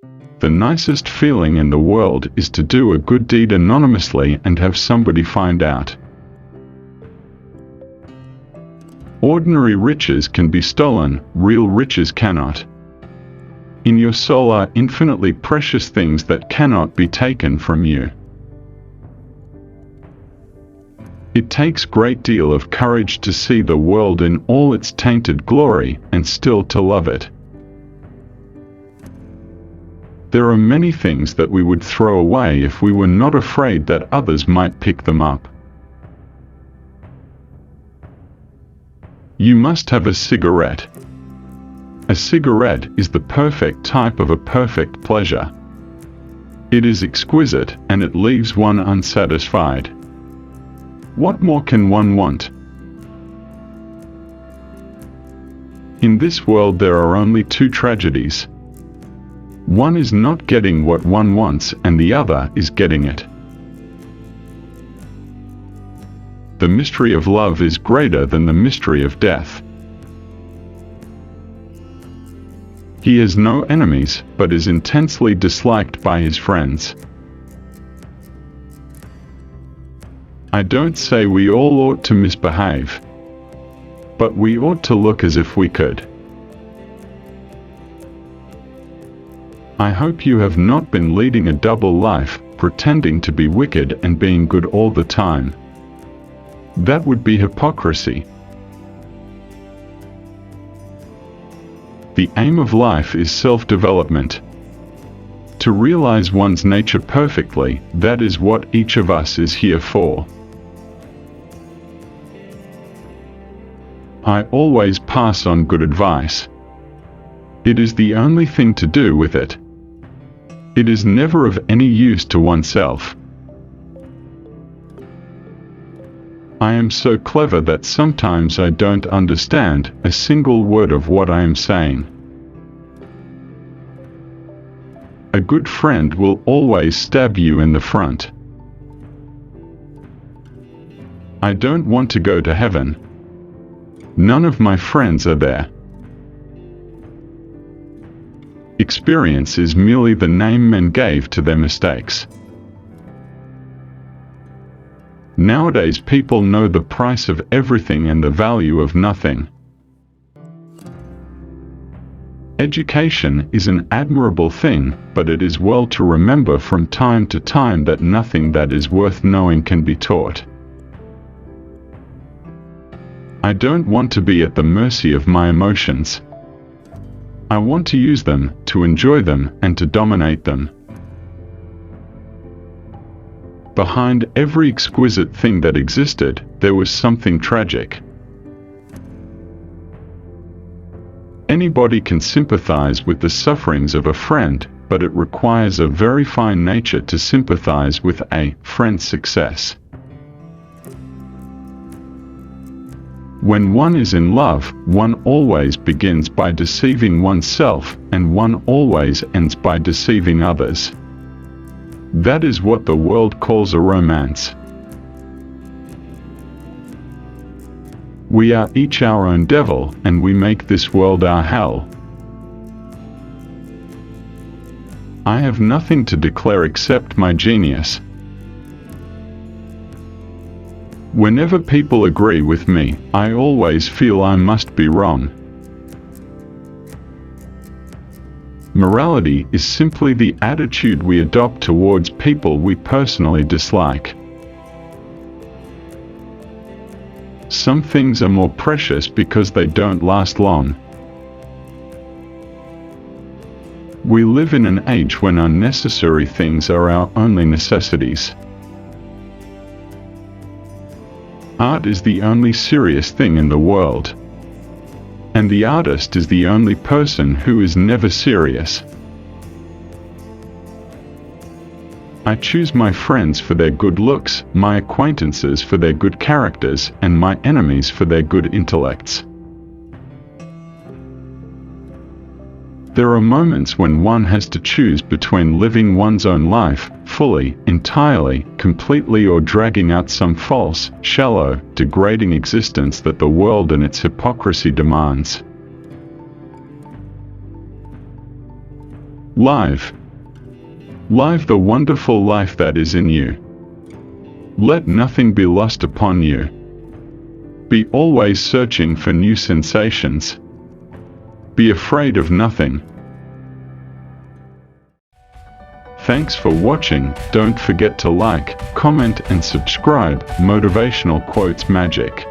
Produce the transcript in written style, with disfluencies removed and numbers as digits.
The nicest feeling in the world is to do a good deed anonymously and have somebody find out. Ordinary riches can be stolen, real riches cannot. In your soul are infinitely precious things that cannot be taken from you. It takes great deal of courage to see the world in all its tainted glory and still to love it. There are many things that we would throw away if we were not afraid that others might pick them up. You must have a cigarette. A cigarette is the perfect type of a perfect pleasure. It is exquisite, and it leaves one unsatisfied. What more can one want? In this world there are only two tragedies. One is not getting what one wants, and the other is getting it. The mystery of love is greater than the mystery of death. He has no enemies, but is intensely disliked by his friends. I don't say we all ought to misbehave, but we ought to look as if we could. I hope you have not been leading a double life, pretending to be wicked and being good all the time. That would be hypocrisy. The aim of life is self-development. To realize one's nature perfectly, that is what each of us is here for. I always pass on good advice. It is the only thing to do with it. It is never of any use to oneself. I am so clever that sometimes I don't understand a single word of what I am saying. A good friend will always stab you in the front. I don't want to go to heaven. None of my friends are there. Experience is merely the name men gave to their mistakes. Nowadays people know the price of everything and the value of nothing. Education is an admirable thing, but it is well to remember from time to time that nothing that is worth knowing can be taught. I don't want to be at the mercy of my emotions. I want to use them, to enjoy them, and to dominate them. Behind every exquisite thing that existed, there was something tragic. Anybody can sympathize with the sufferings of a friend, but it requires a very fine nature to sympathize with a friend's success. When one is in love, one always begins by deceiving oneself, and one always ends by deceiving others. That is what the world calls a romance. We are each our own devil, and we make this world our hell. I have nothing to declare except my genius. Whenever people agree with me, I always feel I must be wrong. Morality is simply the attitude we adopt towards people we personally dislike. Some things are more precious because they don't last long. We live in an age when unnecessary things are our only necessities. Art is the only serious thing in the world. And the artist is the only person who is never serious. I choose my friends for their good looks, my acquaintances for their good characters, and my enemies for their good intellects. There are moments when one has to choose between living one's own life, fully, entirely, completely, or dragging out some false, shallow, degrading existence that the world and its hypocrisy demands. Live. Live the wonderful life that is in you. Let nothing be lost upon you. Be always searching for new sensations. Be afraid of nothing. Thanks for watching. Don't forget to like, comment and subscribe. Motivational Quotes Magic.